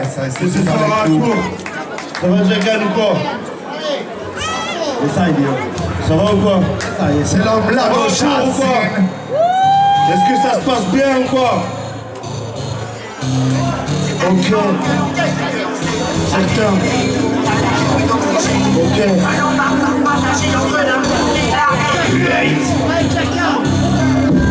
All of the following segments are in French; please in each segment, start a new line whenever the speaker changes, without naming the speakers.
ça.
C'est ce soir à court. Ça va, Jagan ou quoi?
Et ça, il est.
Ça va ou quoi?
Ça y est, c'est l'homme là,
ou quoi? Est-ce que ça se passe bien ou quoi? Ok. Certain. Ok.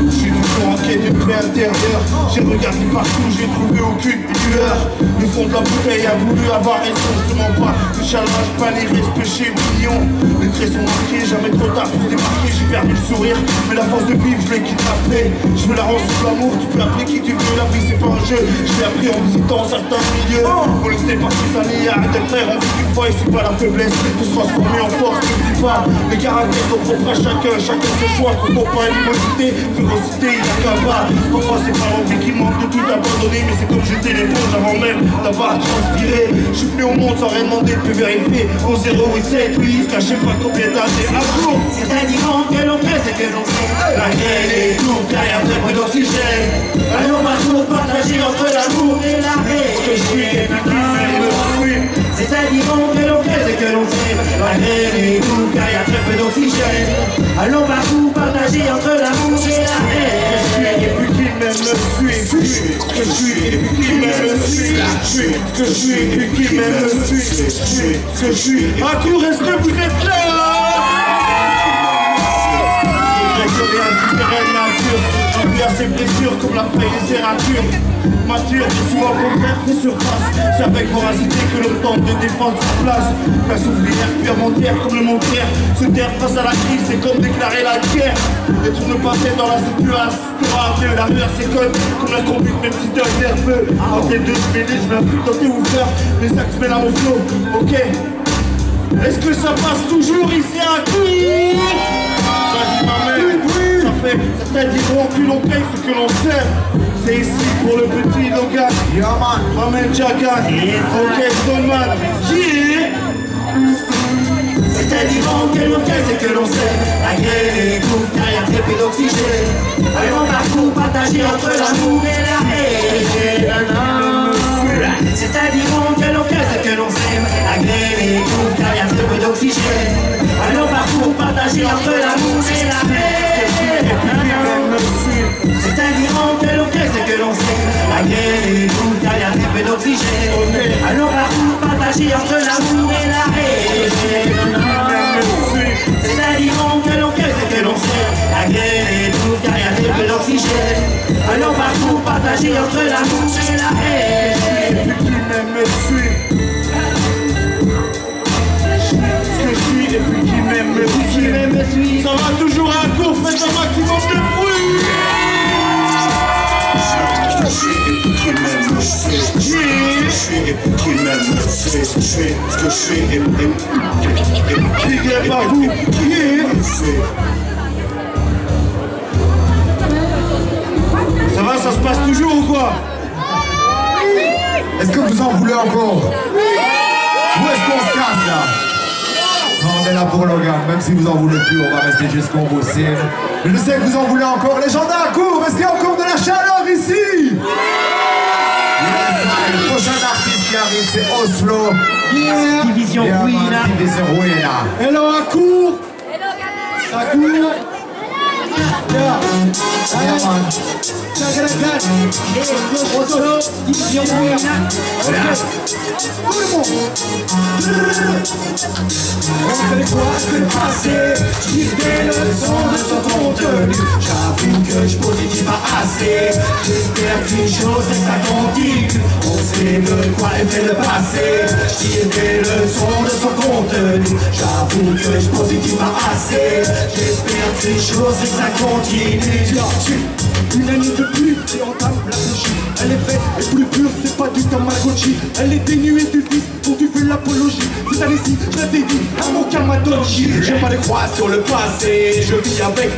Je suis toujours en quête de paix intérieure. J'ai regardé partout, j'ai trouvé aucune lueur. Le fond de la bouteille a voulu avoir raison. Je demande pas le challenge, pas les respects chez millions. Les traits sont marqués, jamais trop tard pour se démarquer. J'ai perdu le sourire, mais la force de vivre, je l'ai kidnappé. Je veux la rendre sous l'amour, tu peux appeler qui tu veux. La vie c'est pas un jeu, je l'ai appris en visitant certains milieux. Faut le par ses années, arrête d'être frère, on vit une fois et c'est pas la faiblesse. Pour se transformer en force, n'oublie pas. Les caractères sont propres à chacun ses choix. Qu'on pas animosité, férocité, il n'y a qu'un bas. Parfois c'est pas l'envie qui manque de tout abandonner, mais c'est comme jeter l'éponge avant même d'avoir transpiré. Je suis venu au monde sans rien demander, tu peux vérifier. Au 0 et 7, 8, je sais pas combien d'années à jour.
C'est indiquant que l'on crée, c'est que l'on sait. La graine est tout, derrière très peu d'oxygène. Allons partout partager entre l'amour et la haine.
Ce que je suis et puis qui me suit.
C'est indiquant que l'on crée, c'est que l'on sait. La graine est tout, derrière très peu d'oxygène. Allons partout partager entre l'amour et la haine.
Ce que je suis et puis qui m'aime me suit. Ce que je suis et puis qui m'aime me suit. Ce que je suis et puis qui m'aime me suit. Ce que je suis. À court, est-ce que vous êtes là? J'ai vu assez blessures comme la paix et les serratures. Mature, j'ai souvent contraire fait surface. C'est avec voracité que l'on tente de défendre sa place. La souffrière, puis avant-hier comme le montaire. Se taire face à la crise, c'est comme déclarer la guerre. Être ne pas être dans la situation. La rumeur s'éconne comme la conduite, même si t'es nerveux. En tête de se mêler, je viens plus tenter ou faire. Les axes mêlent à mon flow, ok. Est-ce que ça passe toujours ici à Cour? Vas-y ma mère, ça fait certains diront que l'on paye ce que l'on sert. C'est ici pour le petit Logan.
Yeah man.
Maman Jagan. Ok, Stoneman. Yeah.
C'est indiquant que l'on crée, c'est que l'on sait. La graine est tout, derrière très peu d'oxygène. Allons partout partager entre l'amour et la haine. C'est indiquant que l'on crée, c'est que l'on sait. La graine est tout, derrière très peu d'oxygène. Allons partout partager entre l'amour et la haine. C'est indiquant que l'on crée, c'est que l'on sait. La graine est tout, derrière très peu d'oxygène. Allons partout partager entre l'amour et la haine. C'est indiquant que l'on crée, c'est que l'on sait. La graine est tout, derrière très peu d'oxygène. Allons partout partager entre l'amour et la haine.
Qui m'aime me suit. Ce que je suis et puis qui m'aime me suit. Ça va toujours à court, faites un maximum de bruit. Ce que je suis et puis qui m'aime me suit. Ce que je suis et puis qui m'aime me suit. Ce que je suis et puis qui vient par vous. Ça va, ça se passe toujours ou quoi?
Est-ce que vous en voulez encore? Où est-ce qu'on se casse là? Non, on est là pour Logan, même si vous en voulez plus, on va rester jusqu'au bout. Je sais que vous en voulez encore. Les gens d'un cours, est-ce qu'il y a encore de la chaleur ici? Le prochain artiste qui arrive, c'est Oslo.
Division Ruina.
Division Ruina.
Hello à court. À court.
Division Ruina.
Tout le monde.
On fait quoi que le passé? Tire des leçons de son contenu. J'avoue que je positive pas assez. J'espère qu'une chose c'est que ça continue. On sait de quoi est fait le passé. Tire des leçons de son contenu. J'avoue que je positive pas assez. J'espère qu'une chose c'est que ça continue.
Une année de plus, et entame la bougie. Elle est vraie et plus pure, c'est pas du Tamagotchi. Elle est dénuée du vice dont tu fais l'apologie. Cette année-ci, je la dédie à mon Kamadoji. J'ai pas de croix sur le passé, je vis avec,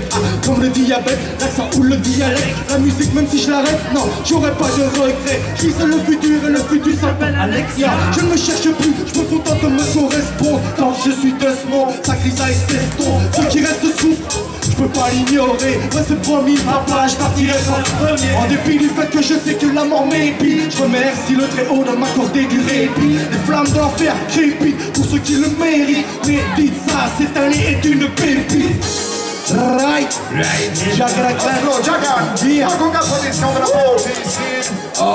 comme le diabète, l'accent ou le dialecte. La musique, même si je l'arrête, non, j'aurais pas de regret. Je vis le futur et le futur s'appelle Alexia. Je ne me cherche plus, je me contente de me correspondre. Quand je suis de ce monde, ça crie ça et s'estompe. Ceux qui restent souffrent. peux pas l'ignorer. Ouais, c'est promis, papa, je partirai pas premier. En dépit du fait que je sais que la mort m'épie, je remercie le Très-Haut de m'accorder du répit. Les flammes d'enfer crépitent pour ceux qui le méritent. Mais dites ça, cette année est une pépite. Right, Jaga,
Jaga, Agunga position de la porte ici. Oh,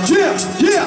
yeah.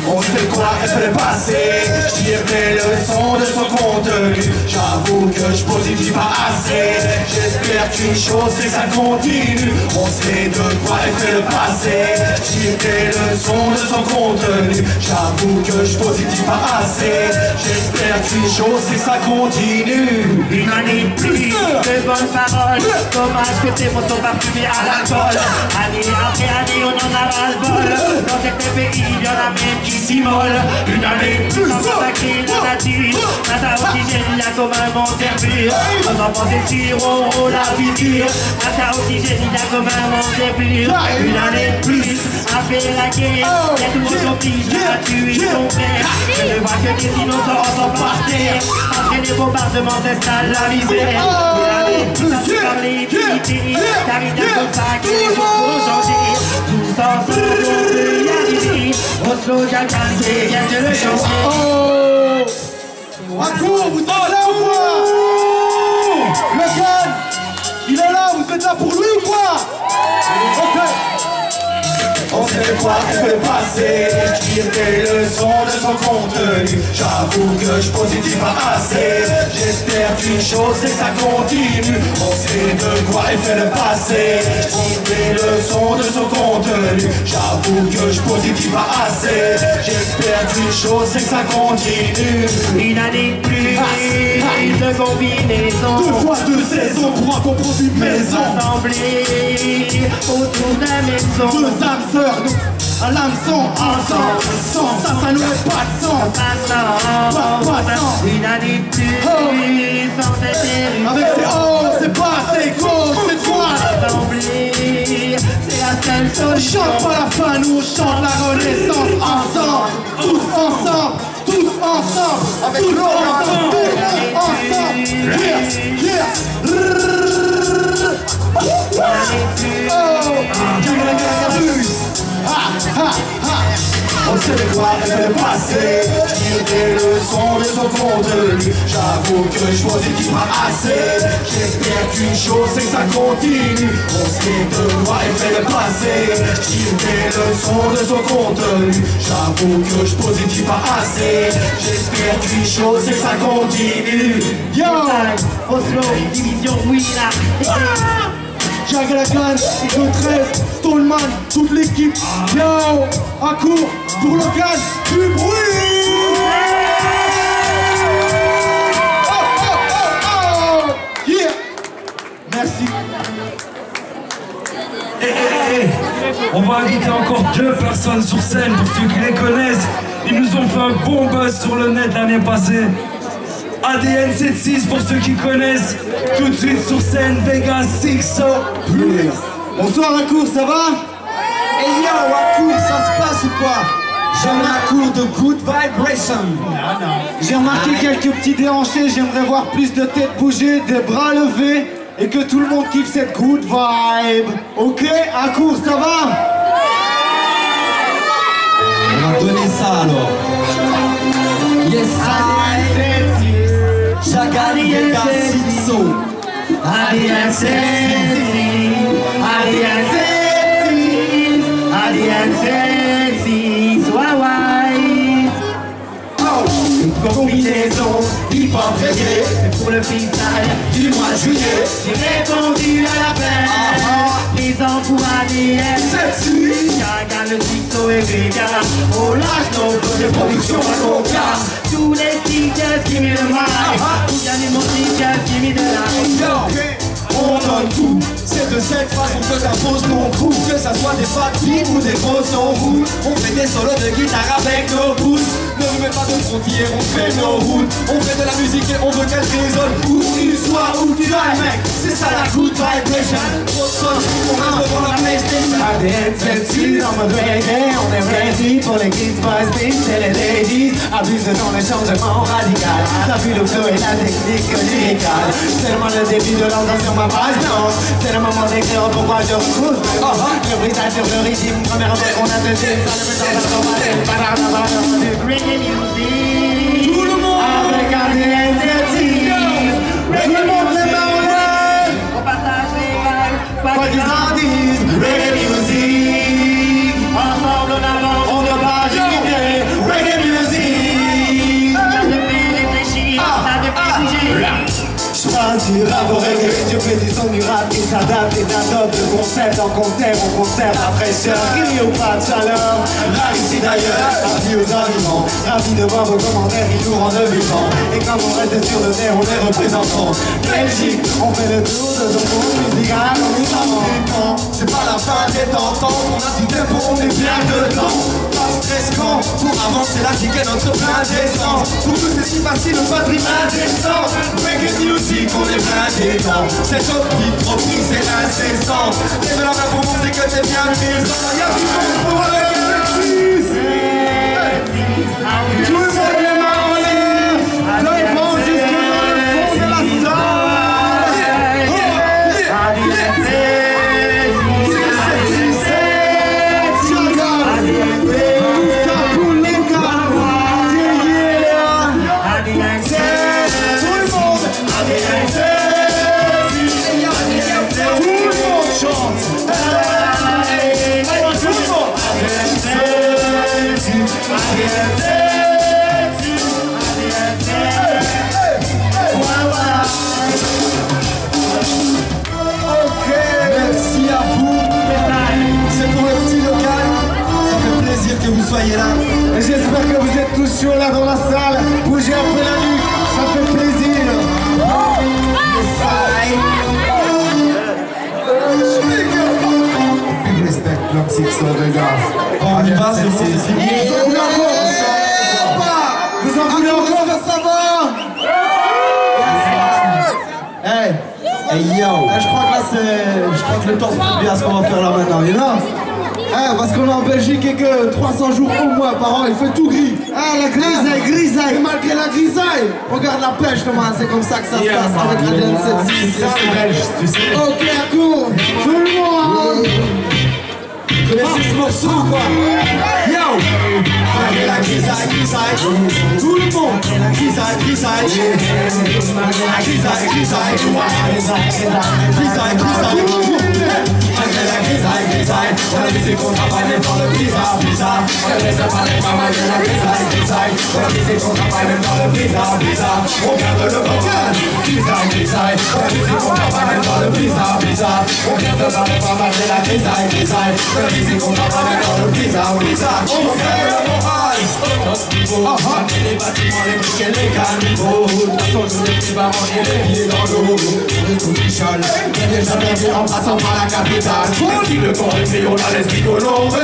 On sait quoi est le passé, je tire mes leçons de son contenu. J'avoue que je positive pas assez. J'espère qu'une chose c'est que ça continue. On sait de quoi est fait le passé, je tire mes leçons de son contenu. J'avoue que je positive pas assez. J'espère qu'une chose c'est que ça continue.
Une année de pluie, de bonnes paroles. Dommage que tes mots sont parfumés à l'alcool. Année après année on en a ras-le-bol. Dans certains pays il y en a même qui s'immolent. Une année de plus sans consacrer la nature. Nata oxygène il y a comme un monde herbure. Nos enfants déciront la figure. Nata oxygène il y a comme un monde herbure. Une année de plus après la guerre. Il y a tout le monde oblige à tuer son frère. Je ne vois que des innocents sont par terre. Après les bombardements s'installe la misère. Une année de plus à parler d'unité. Car il y a comme ça que les autres vont changer. Tous ensemble on peut y arriver. Oslo, Jaga, c'est bien de le changer.
Oh, Akour, vous êtes là ou quoi? Le gun, il est là, vous êtes là pour lui ou quoi? Ok.
On sait quoi est le passé, je tire des leçons de son contenu. J'avoue que je positive pas assez. J'espère qu'une chose c'est que ça continue. On sait de quoi est fait le passé, je tire des leçons de son contenu. J'avoue que je positive pas assez. J'espère qu'une chose c'est que ça continue.
Une année de plus de combinaisons.
2 fois 2 saisons pour un compromis maison.
Assemblés autour d'un maison.
2 âmes sœurs, nous, à l'hameçon, ensemble. Sans ça, ça n'aurait pas de sens. Pas de sens.
Une année de plus sans intérêt.
Avec ces oh, c'est pas assez gros, c'est quoi?
Assemblés, c'est la seule
On
solution.
chante pas la fin, nous on chante la renaissance. Ensemble, tous ensemble, tous ensemble.
Avec
Tous
le
ensemble, tous ensemble. Yeah.
On sait de quoi est le passé, je tire des leçons de son contenu. J'avoue que je positive pas assez. J'espère qu'une chose c'est que ça continue. On sait de quoi est fait le passé, je tire des leçons de son contenu. J'avoue que je positive pas assez. J'espère qu'une chose c'est que ça continue.
Yo,
Oslo, division, oui là.
Jaga la Clan, Igo 13, Stoneman, toute l'équipe. Yo, Akour, pour le Clan, du bruit. Oh. Yeah. Merci.
On va inviter encore 2 personnes sur scène pour ceux qui les connaissent. Ils nous ont fait un bon buzz sur le net l'année passée. ADN 76 pour ceux qui connaissent. Tout de suite sur scène, Vegas 6.
Bonsoir Akour, ça va?
Hey yo, Akour, ça se passe ou quoi? J'aime Akour de Good Vibration.
J'ai remarqué quelques petits déhanchés, j'aimerais voir plus de têtes bouger, des bras levés et que tout le monde kiffe cette good vibe. Ok, Akour, ça va?
On va donner ça alors. Yes, Jaga, Vegas, Sixo.
ADN 76, ADN 76, ouais. Une combinaison hip-hop reggae, c'est pour le freestyle du mois de juillet. J'ai répondu à l'appel, présent pour ADN 76. Jaga, le Sixo et Vegas, on lâche nos blocs de production à Coca. Tous les tickets qui me le mic, tous les mon tickets qui me le like.
On donne tout, c'est de cette façon que t'imposes ton coup. Que ça soit des fatigues ou des grosses en route. On fait des solos de guitare avec nos pouces. Ne nous mets pas de frontières, on fait nos routes. On fait de la musique et on veut qu'elle résonne. Où tu sois, où tu vas mec, c'est ça la good vibration. On sonne, on rentre devant la PlayStation. ADN 7-6 en mode reggae. On est ready pour les kids, boys, bitch et les ladies. Abuse dans le changement radical. T'as vu le flow et la technique lyricale. C'est tellement le début de l'entendre sur ma page, non. C'est le moment d'écrire pourquoi je repousse. Le brisage sur le régime, première fois qu'on a deux films. Tout le monde avec ADN 7-6. Tout le monde les mains en l'air.
On partage les vagues,
Quoi qu'ils en disent, reggae music.
ensemble on avance,
On ne peut pas limiter, reggae music.
ça te fait réfléchir, ça te fait bouger.
Je parle du rap au reggae, je fais du son du rap qui s'adapte et d'adopte de concept en concert, on conserve la fraîcheur. Qu'il n'y ait pas de chaleur, là ici d'ailleurs, ravi aux arrivants, ravi de voir vos commentaires, ils nous rendent vivants. Et quand on reste sur le terre, on les représentants. Belgique, on fait le tour de ton monde musical, on est avant. C'est pas la fin des temps, on a du tempo, on est bien dedans. Pas stressant, pour avancer la chic est notre plein d'essence. Pour nous c'est si facile, le patrimoine indécent. Reggae music, on est plein dedans. Cette optique proprie, c'est l'incessant. Lève la main pour montrer que t'es bien présent. Y'a du monde pour le Galaxy. Tout le monde les mains en l'air. Le vent jusque dans le fond de la salle. Que vous soyez là. Et j'espère que vous êtes tous chauds là dans la salle. Bougez un peu la nuque, ça fait plaisir.
Respect, l'homme 6 les gars.
On y va, c'est bon, c'est signé. Vous en voulez encore, ça va? Hey, hey yo. Je crois que là c'est. Je crois que le temps se prête bien à ce qu'on va faire là maintenant, you know? Parce qu'on est en Belgique et que 300 jours au moins par an, il fait tout gris. La grisaille. Et malgré la grisaille, regarde la pêche, Thomas, c'est comme ça que ça se passe avec la DN 7-6.
tu sais.
Ok, à court. Tout le monde. Vous connaissez ce morceau quoi? Yo! Malgré la grisaille. Tout le monde. La grisaille. Malgré la grisaille. Malgré la grisaille, on a visé qu'on travaille même dans le bizarre. On ne laisse pas les pas malgré la grisaille. On a visé qu'on travaille même dans le bizarre. On vient de le voir. Grisaille. On a visé qu'on travaille même dans le bizarre. On vient de parler pas malgré la grisaille. On a visé qu'on travaille même dans le bizarre. On fait le moral. Notre niveau, malgré les bâtiments, les briques et les caniveaux. De toute façon, je n'ai plus pas manger les pieds dans l'eau. On est tout Michel, mais déjà perdu en passant par la capitale. Si le corps est pris, on a l'esprit coloré.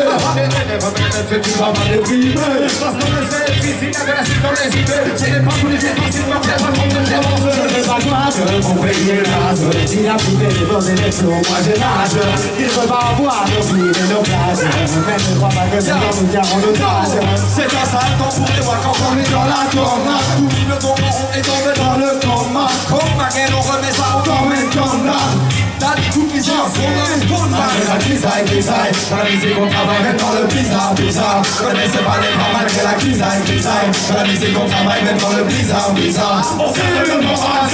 Tu vas mal déprimer. Parce qu'on le sait, ici, il y avait la suite dans les idées. Ce n'est pas tous les jours facile, mais bien pas comme le diamant. Je ne sais pas quoi, je mon pays est l'âge. Il a pris des bons et des flots, moi j'ai l'âge. Il ne veut pas avoir nos vies et nos plages. Mais je ne crois pas que c'est dans nous garons nos âges. C'est un sale temps pour les voir quand on est dans la coma. Tout le temps, on est tombé dans le coma. Comme ma gueule, on remet ça, on t'emmène comme là. T'as dit tout qui sort, on malgré la grisaille, dans la musique on travaille même dans le bizarre. Connaissez pas les bras malgré la grisaille, dans la musique on travaille même dans le bizarre. On fait le moral,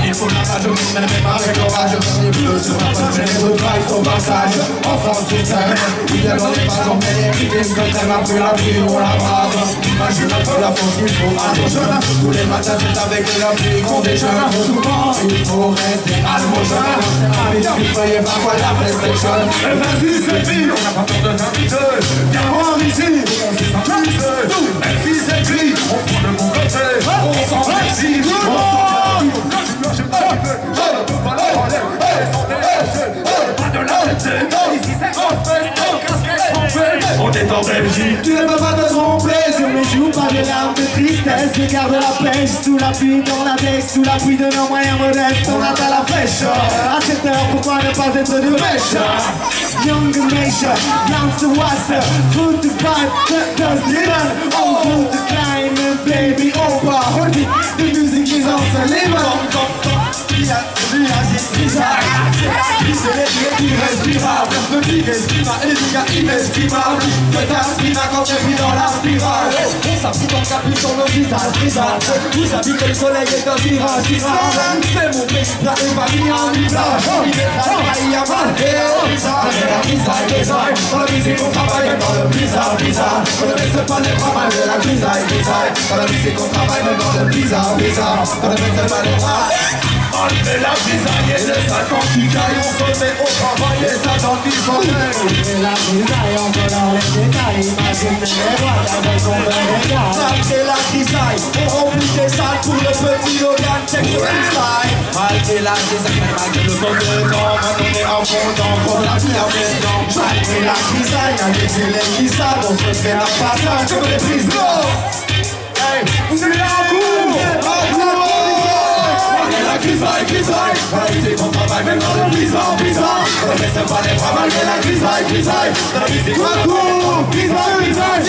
il faut la rage, mais même avec l'orage. Il pleut sur la plage, les autres vagues sont passage. Ensemble sur scène, il y a dans les ballons, mais les rythmes comme elle m'a pris la pluie, on la brave. Imagine un peu la force qu'il faut à nos jeunes. Tous les matins c'est avec la pluie qu'on déjeune. Souvent il faut rester allongé. Il voyait pas quoi la PlayStation. Vas-y c'est pire, on n'a pas peur de t'inviter. Viens voir ici, on s'est sensibilisé. Même si c'est gris, on prend le bon côté. On s'en réussit, on s'en pas de la tête, ici c'est on est en Belgique. Tu ne peux pas te tromper, sur mes joues pas de larmes de tristesse. Je garde la pêche sous la pluie dans la neige, sous la pluie de nos moyens modestes. On atteint la fraîche. À cette heure, pourquoi ne pas être de mèche?
Young nation, young to us, good to fight, does live oh, good to climb, baby, over, hold it, the music is on to live c'est irrespirable, le vide estimable, et les dégâts inestimables, que t'aspires quand t'es pris dans la spirale. On s'appuie ton capuchon, le visage grisâtre, vous habitez le soleil est un virage, c'est mon pays plat et famille en visage, il est travaillé à marquer au visage, la grisaille, grisaille, dans la musique on travaille dans le bizarre, bizarre, on ne laisse pas les bras mal de la grisaille, grisaille, dans la musique on travaille même dans le bizarre, bizarre, on ne laisse pas les bras. Enlevez la grisaille et les 50 qui gagnent, on se met au travail et ça dans le sommeil. Enlevez la grisaille, on va dans les détails, imagine les rois avec son regard. Malgré la grisaille, on remplit des salles pour le petit Logan, check the freestyle. Malgré la grisaille, malgré le temps de temps, quand on est en fondant, pour la vie en maison. Malgré la grisaille, avec les élèves qui savent, on se fait la passage comme les prises d'eau. Hey, vous êtes là en cours, la grisaille, grisaille, dans la musique on travaille même dans le bizarre, bizarre. On ne laisse pas les bras malgré la grisaille, grisaille. Dans la musique on court, grisaille, grisaille.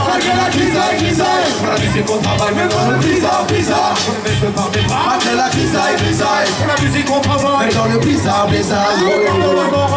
Malgré la grisaille, grisaille. Dans la musique on travaille même dans le bizarre, bizarre. On ne laisse pas les bras malgré la grisaille, grisaille. Dans la musique on travaille même dans le bizarre, bizarre.